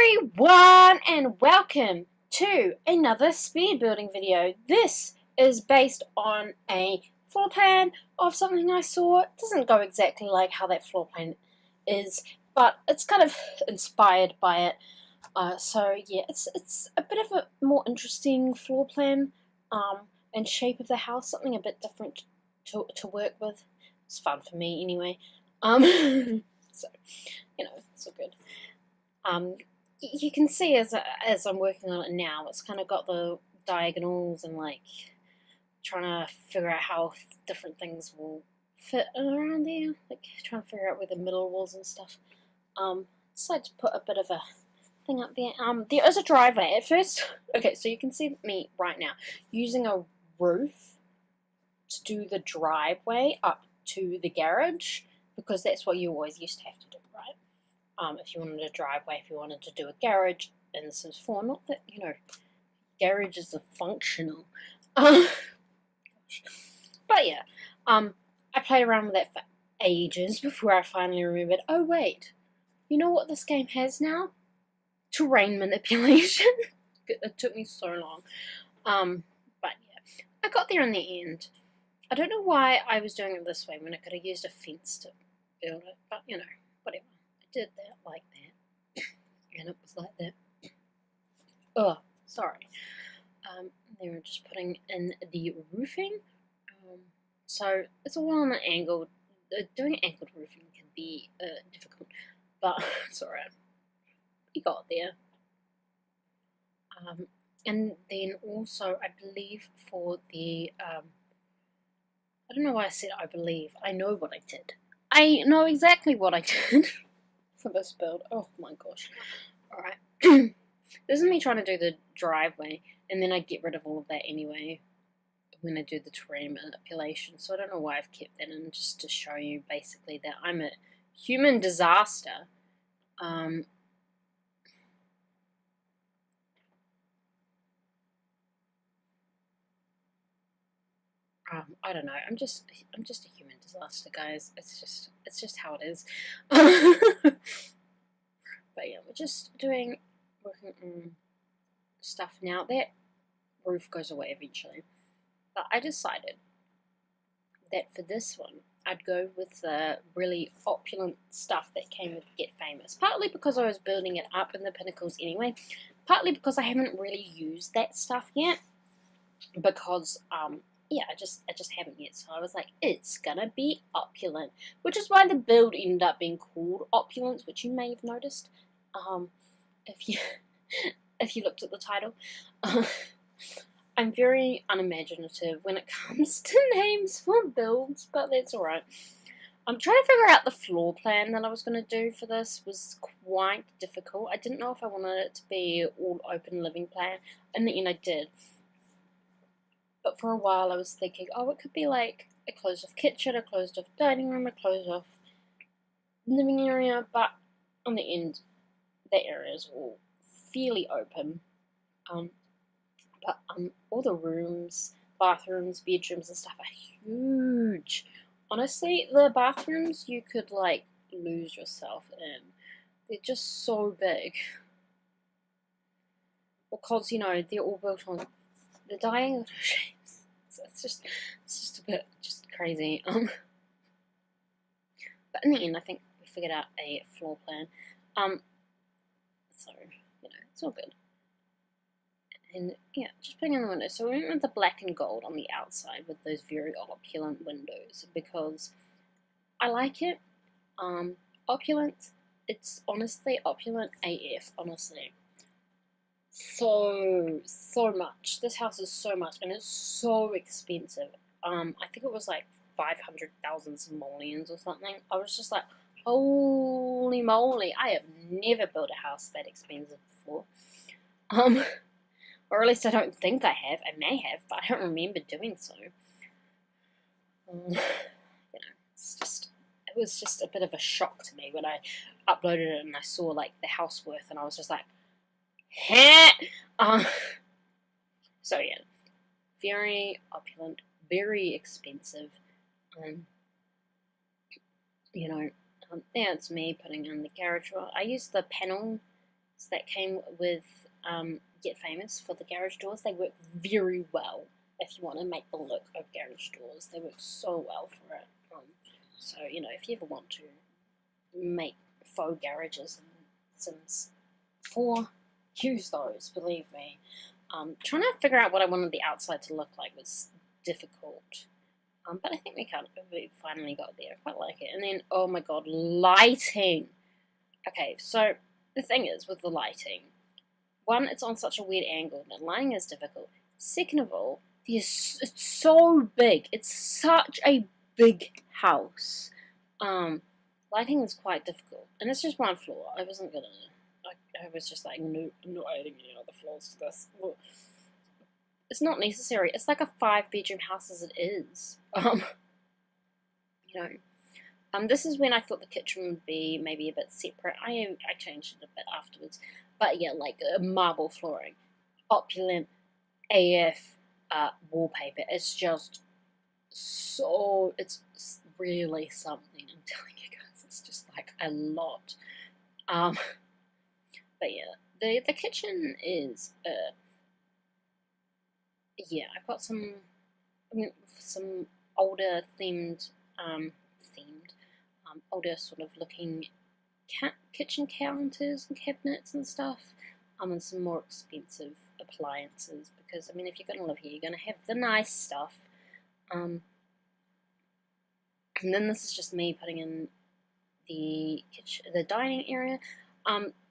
everyone, and welcome to another speed building video. This is based on a floor plan of something I saw. It doesn't go exactly like how that floor plan is, but it's kind of inspired by it. So yeah, it's a bit of a more interesting floor plan and shape of the house, something a bit different to work with. It's fun for me anyway. So it's all good. You can see as I'm working on it now, it's kind of got the diagonals and like trying to figure out how different things will fit around there, like trying to figure out where the middle was and stuff. Decided to put a bit of a thing up there. There is a driveway at first. Okay, so you can see me right now using a roof to do the driveway up to the garage, because that's what you always used to have to do, right? If you wanted a driveway, if you wanted to do a garage in Sims 4, not that, garages are functional. But yeah, I played around with that for ages before I finally remembered, oh wait, you know what this game has now? Terrain manipulation. It took me so long. But yeah, I got there in the end. I don't know why I was doing it this way when I could have used a fence to build it, but whatever. I did that like that, and it was like that. Oh, sorry. They were just putting in the roofing. So it's all on an angle. Doing angled roofing can be difficult, but it's alright. We got there. And then also, I believe for the I don't know why I said I believe. I know what I did. I know exactly what I did for this build. Oh my gosh. Alright. This is me trying to do the driveway, and then I get rid of all of that anyway when I do the terrain manipulation. So I don't know why I've kept that in, just to show you basically that I'm a human disaster. I don't know. I'm just a human disaster, guys. It's just how it is. But yeah, we're just working on stuff now. That roof goes away eventually. But I decided that for this one, I'd go with the really opulent stuff that came with Get Famous. Partly because I was building it up in the pinnacles anyway. Partly because I haven't really used that stuff yet. Because yeah, I just haven't yet. So I was like, it's gonna be opulent, which is why the build ended up being called Opulence, which you may have noticed, if you looked at the title. I'm very unimaginative when it comes to names for builds, but that's alright. I'm trying to figure out the floor plan that I was going to do for this was quite difficult. I didn't know if I wanted it to be all open living plan. In the end, I did. But for a while I was thinking, oh, it could be like a closed-off kitchen, a closed-off dining room, a closed-off living area, but on the end, the area is all fairly open. But all the rooms, bathrooms, bedrooms and stuff are huge. Honestly, the bathrooms you could like lose yourself in. They're just so big. Because, they're all built on the diagonal shapes. So it's just a bit crazy. But in the end, I think we figured out a floor plan. So it's all good. And yeah, just putting in the windows. So we went with the black and gold on the outside with those very opulent windows because I like it. Opulent. It's honestly opulent AF. Honestly. So much. This house is so much, and it's so expensive. I think it was like 500,000 simoleons or something. I was just like, holy moly! I have never built a house that expensive before. Or at least I don't think I have. I may have, but I don't remember doing so. It was just a bit of a shock to me when I uploaded it and I saw like the house worth, and I was just like, so yeah, very opulent, very expensive. Yeah, it's me putting in the garage wall. I used the panel that came with Get Famous for the garage doors. They work very well if you want to make the look of garage doors. They work so well for it. So, you know, if you ever want to make faux garages and Sims 4, use those, believe me. Trying to figure out what I wanted the outside to look like was difficult. But I think we finally got there. I quite like it. And then, oh my god, lighting! Okay, so the thing is with the lighting, one, it's on such a weird angle that lighting is difficult. Second of all, it's so big. It's such a big house. Lighting is quite difficult. And it's just one floor. I wasn't gonna... I was just like, no, I'm not adding any other floors to this. Well, it's not necessary. It's like a 5-bedroom house as it is. You know, this is when I thought the kitchen would be maybe a bit separate. I changed it a bit afterwards. But yeah, like marble flooring, opulent AF wallpaper. It's just so, it's really something. I'm telling you guys, it's just like a lot. But yeah, the kitchen is yeah, I've got some older themed older sort of looking kitchen counters and cabinets and stuff, and some more expensive appliances, because I mean, if you're going to live here, you're going to have the nice stuff. And then this is just me putting in the dining area.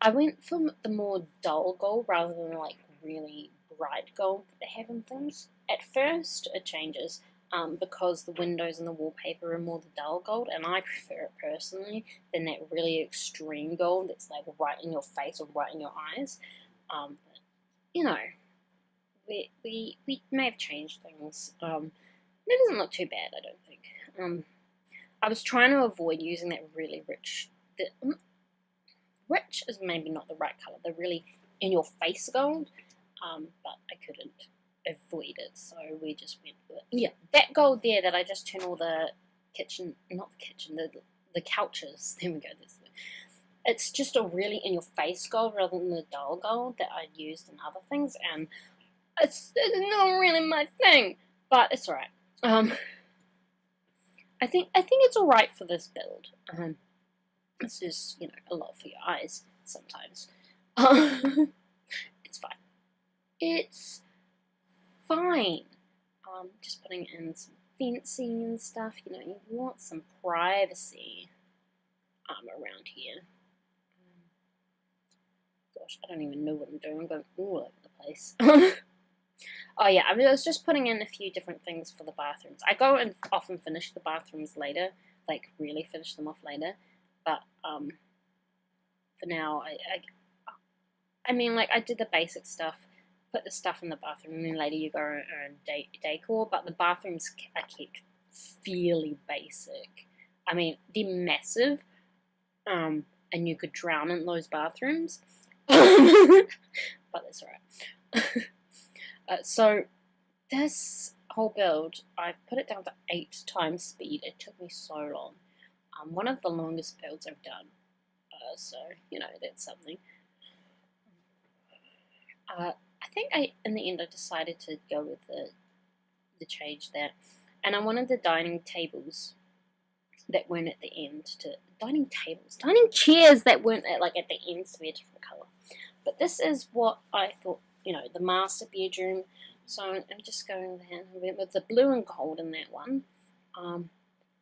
I went for the more dull gold rather than like really bright gold that they have in things. At first it changes because the windows and the wallpaper are more the dull gold, and I prefer it personally than that really extreme gold that's like right in your face or right in your eyes. But, you know, we may have changed things. It doesn't look too bad, I don't think. I was trying to avoid using that really rich... Rich is maybe not the right colour, the really in-your-face gold, but I couldn't avoid it, so we just went with it. Yeah, that gold there that I just turned all the kitchen, not the kitchen, the couches, there we go, it's just a really in-your-face gold rather than the dull gold that I'd used in other things, and it's not really my thing, but it's alright. I think it's alright for this build. It's just, you know, a lot for your eyes sometimes. It's fine. It's fine. Just putting in some fencing and stuff. You know, you want some privacy around here. Gosh, I don't even know what I'm doing. I'm going all over the place. Oh yeah, I was just putting in a few different things for the bathrooms. I go and often finish the bathrooms later, like really finish them off later. But for now, I mean, like I did the basic stuff, put the stuff in the bathroom, and then later you go and decor. But the bathrooms are kept fairly basic. I mean, they're massive, and you could drown in those bathrooms. But that's alright. So this whole build, I've put it down to 8 times speed. It took me so long. One of the longest builds I've done. So, you know, that's something. I think in the end I decided to go with the change there. And I wanted the dining tables that weren't at the end dining chairs that weren't at the ends to be a different colour. But this is what I thought, you know, the master bedroom. So I'm just going there with the blue and gold in that one.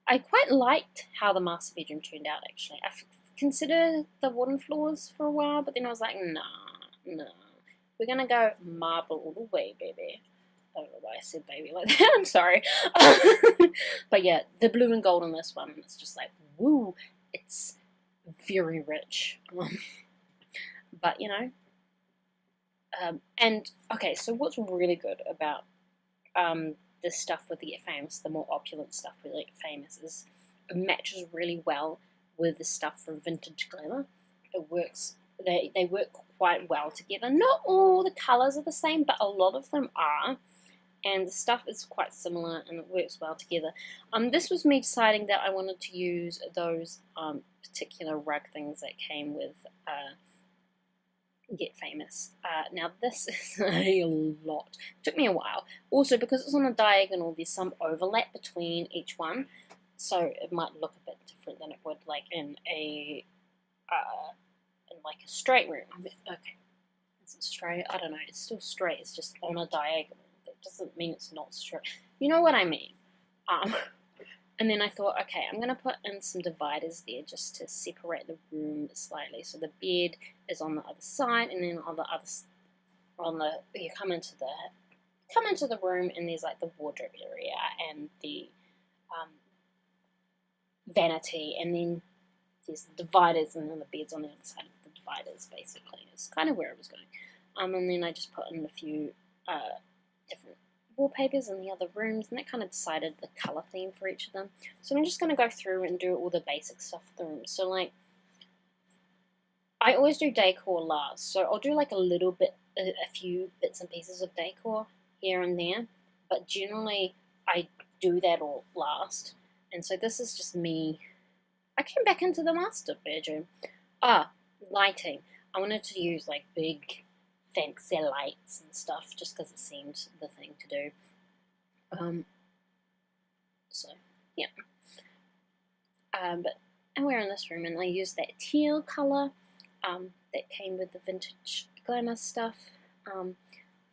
I quite liked how the master bedroom turned out, actually. I considered the wooden floors for a while, but then I was like, nah. We're going to go marble all the way, baby. I don't know why I said baby like that. I'm sorry. But yeah, the blue and gold on this one, it's just like, woo. It's very rich. But, you know. And, okay, so what's really good about this stuff with the Get Famous, the more opulent stuff with Get Famous, is it matches really well with the stuff from Vintage Glamour. It works, they work quite well together. Not all the colours are the same, but a lot of them are. And the stuff is quite similar and it works well together. This was me deciding that I wanted to use those particular rug things that came with get famous. Now this is a lot. It took me a while. Also, because it's on a diagonal, there's some overlap between each one, so it might look a bit different than it would like in a straight room. Okay, is it straight? I don't know. It's still straight. It's just on a diagonal. That doesn't mean it's not straight. You know what I mean? And then I thought, okay, I'm going to put in some dividers there just to separate the room slightly. So the bed is on the other side, and then on the other, you come into the room, and there's like the wardrobe area and the vanity, and then there's the dividers, and then the bed's on the other side of the dividers. Basically, it's kind of where I was going. And then I just put in a few different wallpapers in the other rooms, and that kind of decided the color theme for each of them. So I'm just going to go through and do all the basic stuff for the room. So like, I always do decor last, so I'll do like a few bits and pieces of decor here and there, but generally I do that all last. And so this is just me. I came back into the master bedroom. Lighting. I wanted to use like big fancy lights and stuff just because it seemed the thing to do. So yeah. And we're in this room, and I used that teal color that came with the vintage glamour stuff. I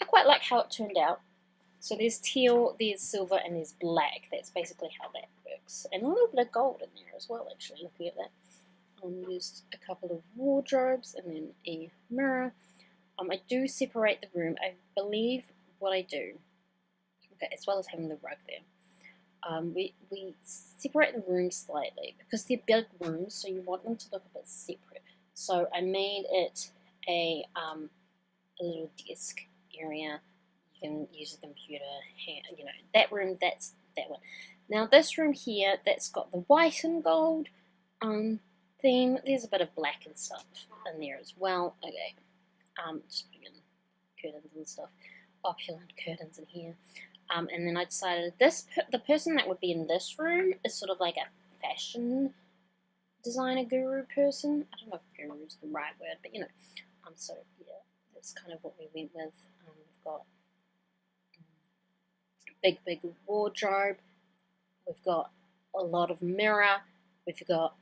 quite like how it turned out. So there's teal, there's silver, and there's black. That's basically how that works. And a little bit of gold in there as well, actually, looking at that. Used a couple of wardrobes and then a mirror. I do separate the room. I believe what I do, okay, as well as having the rug there. We separate the rooms slightly because they're big rooms, so you want them to look a bit separate. So I made it a little desk area. You can use a computer, you know, that room, that's that one. Now this room here, that's got the white and gold theme. There's a bit of black and stuff in there as well. Okay, just putting in curtains and stuff, opulent curtains in here. And then I decided the person that would be in this room is sort of like a fashion designer guru person. I don't know if guru is the right word, but you know. So yeah, that's kind of what we went with. We've got big wardrobe. We've got a lot of mirror. We've got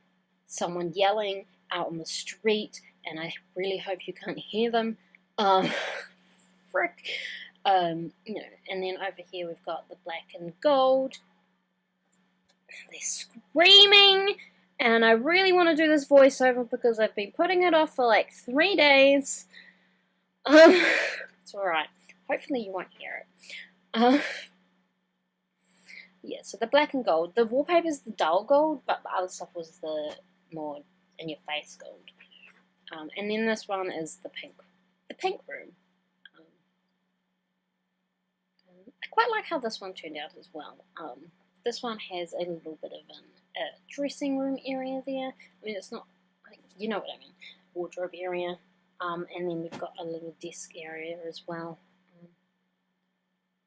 someone yelling out on the street, and I really hope you can't hear them. Frick. You know, and then over here we've got the black and gold. They're screaming, and I really want to do this voiceover because I've been putting it off for like 3 days. It's alright. Hopefully you won't hear it. Yeah, so the black and gold. The wallpaper's the dull gold, but the other stuff was the more in-your-face gold. And then this one is the pink room. I quite like how this one turned out as well. This one has a little bit of a dressing room area there. I mean, it's not, like, you know what I mean, wardrobe area. And then we've got a little desk area as well.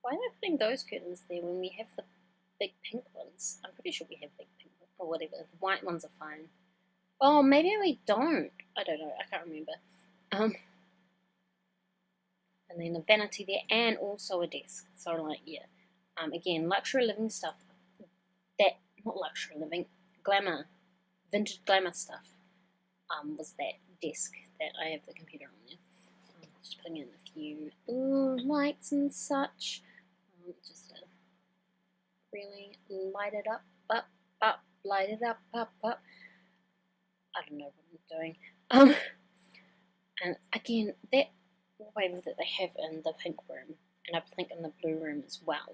Why am I putting those curtains there when we have the big pink ones? I'm pretty sure we have big pink ones, or whatever. The white ones are fine. Oh, maybe we don't. I don't know. I can't remember. And then a vanity there, and also a desk. So, like, yeah. Again, luxury living stuff. Not luxury living, glamour, vintage glamour stuff. Was that desk that I have the computer on there. Just putting in a few lights and such. Just to really light it up, light it up. I don't know what I'm doing. And again, that wallpaper that they have in the pink room, and I think in the blue room as well.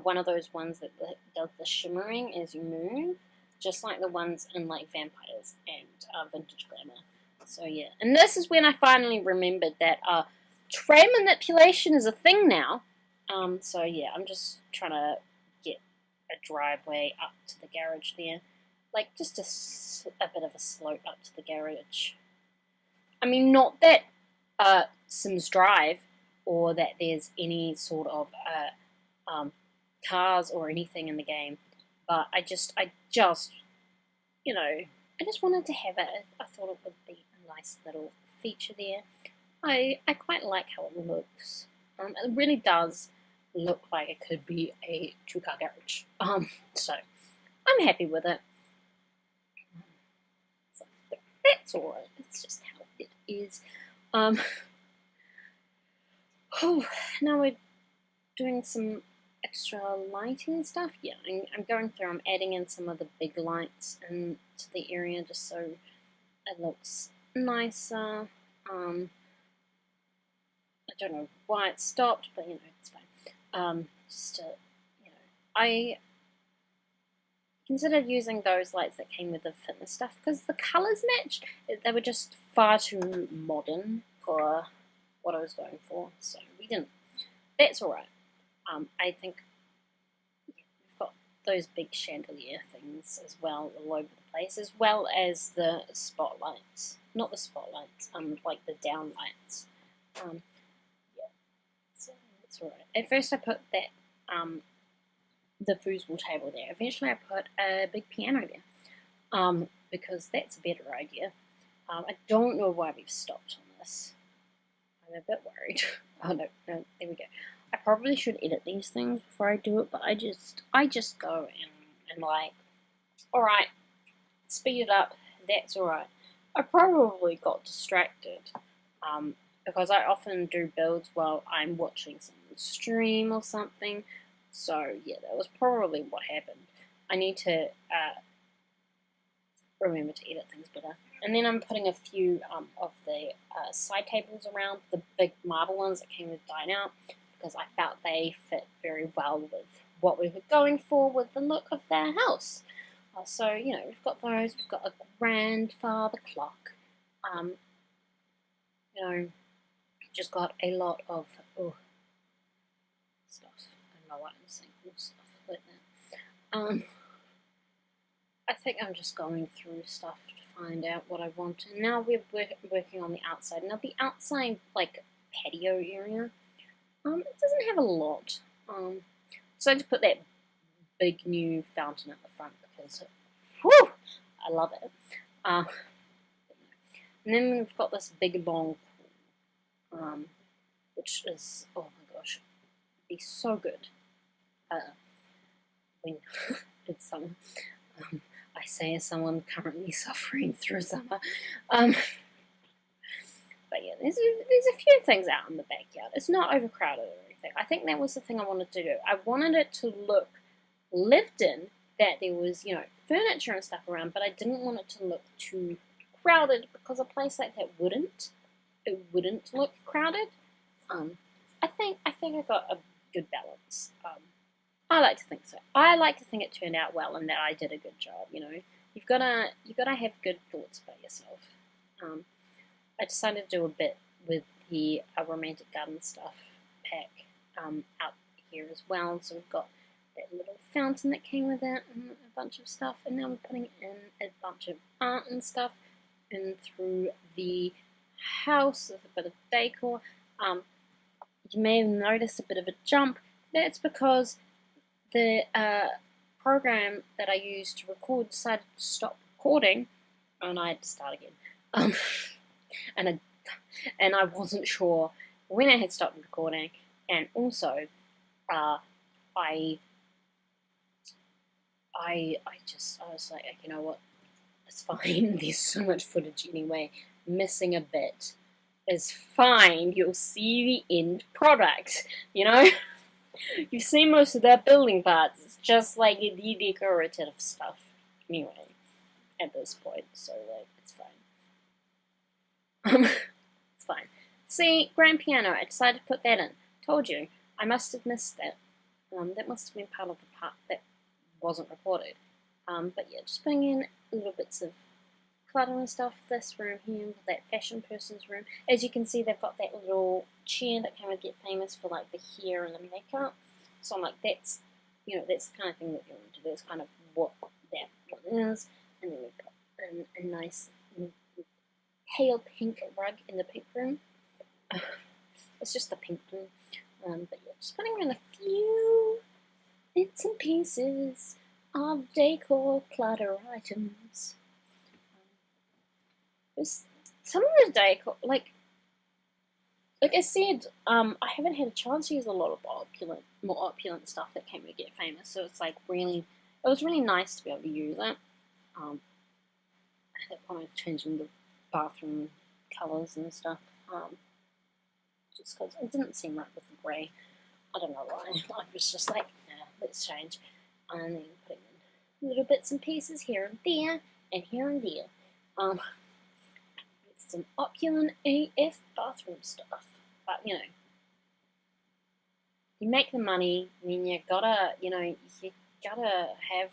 One of those ones that does the shimmering as you move, just like the ones in like Vampires and Vintage Glamour. So yeah, and this is when I finally remembered that tray manipulation is a thing now. So yeah, I'm just trying to get a driveway up to the garage there, like just a bit of a slope up to the garage. I mean, not that Sims Drive or that there's any sort of cars or anything in the game, but I just, you know, I just wanted to have it. I thought it would be a nice little feature there. I quite like how it looks. It really does look like it could be a two-car garage. So I'm happy with it. So that's alright. It's just how it is. Oh, now we're doing some extra lighting stuff. Yeah, I'm going through. I'm adding in some of the big lights into the area just so it looks nicer. I don't know why it stopped, but you know, it's fine. I considered using those lights that came with the fitness stuff because the colours matched. They were just far too modern for what I was going for, so we didn't. That's alright. I think we've got those big chandelier things as well all over the place, as well as the spotlights. Not the spotlights, like the down lights. Yeah, so it's alright. At first I put that, the foosball table there. Eventually I put a big piano there, because that's a better idea. I don't know why we've stopped on this. I'm a bit worried. Oh no, there we go. I probably should edit these things before I do it, but I just go and like, alright, speed it up, that's alright. I probably got distracted, because I often do builds while I'm watching some stream or something, so yeah, that was probably what happened. I need to remember to edit things better. And then I'm putting a few of the side tables around, the big marble ones that came with Dine Out, because I felt they fit very well with what we were going for with the look of their house. So, you know, we've got those, we've got a grandfather clock, you know, just got a lot of stuff. I don't know what I'm saying, stuff like that. I think I'm just going through stuff to find out what I want. And now we're working on the outside. Now the outside, like, patio area, it doesn't have a lot. So I just put that big new fountain at the front because, whew, I love it. And then we've got this big long pool, which is, oh my gosh, it'd be so good when it's summer. I say as someone currently suffering through summer. But yeah, there's a few things out in the backyard. It's not overcrowded or anything. I think that was the thing I wanted to do. I wanted it to look lived in, that there was, you know, furniture and stuff around, but I didn't want it to look too crowded because a place like that wouldn't look crowded. I think I got a good balance. I like to think so. I like to think it turned out well and that I did a good job. You know, you've gotta have good thoughts about yourself. I decided to do a bit with the romantic garden stuff pack out here as well. So we've got that little fountain that came with it and a bunch of stuff, and now we're putting in a bunch of art and stuff in through the house with a bit of decor. You may have noticed a bit of a jump. That's because the program that I used to record decided to stop recording, and I had to start again. And I wasn't sure when I had stopped recording, and also I was like, you know what, it's fine. There's so much footage anyway. Missing a bit is fine. You'll see the end product. You know. You've seen most of that building parts. It's just like the decorative stuff anyway at this point, so like it's fine. It's fine. See, grand piano, I decided to put that in. Told you, I must have missed that. That must have been part of the part that wasn't recorded. But yeah, just putting in little bits of clutter and stuff. This room here, that fashion person's room. As you can see, they've got that little chair that kind of get famous for like the hair and the makeup. So I'm like, that's, you know, that's the kind of thing that you want to do. That's kind of what that one is. And then we've got a nice pale pink rug in the pink room. It's just the pink room. But yeah, just putting in a few bits and pieces of decor clutter items. There's some of the decor, like I said, I haven't had a chance to use a lot of the more opulent stuff that came to Get Famous, so it's like it was really nice to be able to use it. At that point I was changing the bathroom colours and stuff, just because it didn't seem right with the grey. I don't know why. I was just like, nah, let's change. And then putting in little bits and pieces here and there, and here and there. It's some opulent AF bathroom stuff. But, you know, you make the money, then you gotta, you gotta have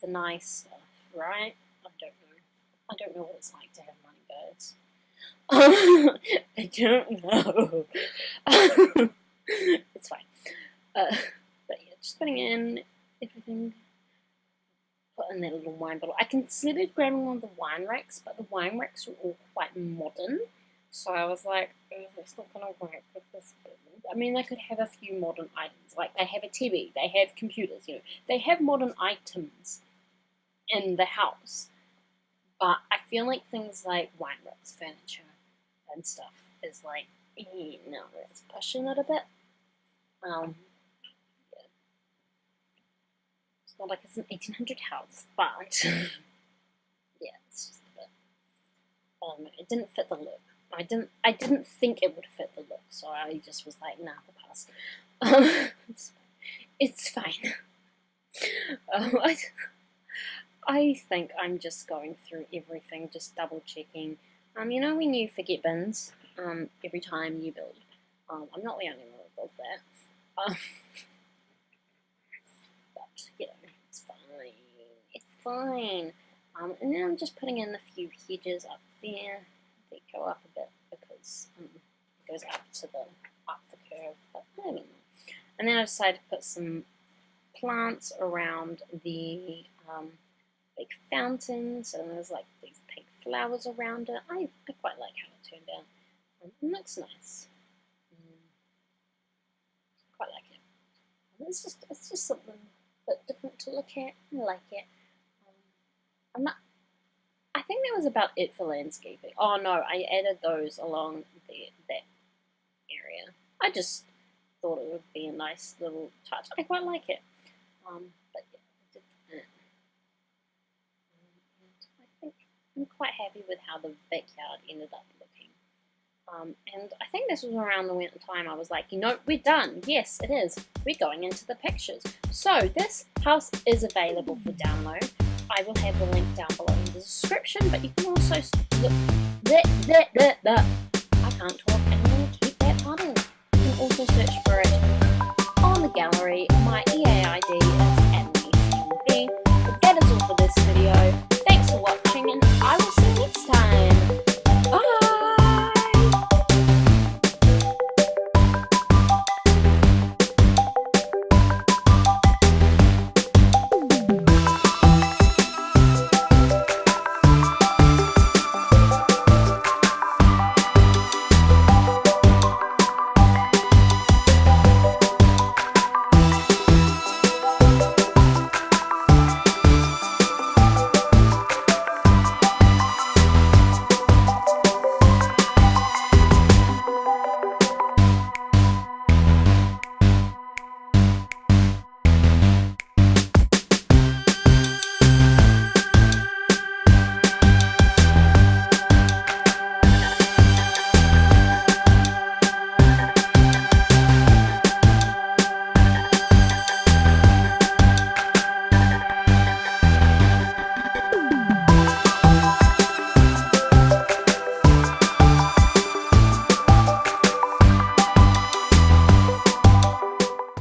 the nice stuff, right? I don't know what it's like to have money, guys. I don't know. It's fine. But yeah, just putting in everything. Put in that little wine bottle. I considered grabbing one of the wine racks, but the wine racks were all quite modern. So I was like, oh, it's not going to work with this building. I mean, they could have a few modern items. Like, they have a TV, they have computers, They have modern items in the house. But I feel like things like wine racks, furniture, and stuff is like, no, it's pushing it a bit. Yeah. It's not like it's an 1800 house, but yeah, it's just a bit. It didn't fit the look. I didn't think it would fit the look, so I just was like, nah, we'll pass. It's fine. I think I'm just going through everything, just double checking. When you forget bins, every time you build. I'm not the only one who does that. But it's fine. It's fine. And then I'm just putting in a few hedges up there. They go up a bit because it goes up the curve. But I don't know. And then I decided to put some plants around the big fountains, and there's like these pink flowers around it. I quite like how it turned out. It looks nice. Quite like it. It's just something a bit different to look at. I like it. I think that was about it for landscaping. Oh no, I added those along that area. I just thought it would be a nice little touch. I quite like it. But yeah, I did that. And I think I'm quite happy with how the backyard ended up looking. And I think this was around the winter time I was like, we're done. Yes, it is. We're going into the pictures. So this house is available for download. I will have the link down below in the description, but you can also look. I can't talk, and I'm going to keep that part in. You can also search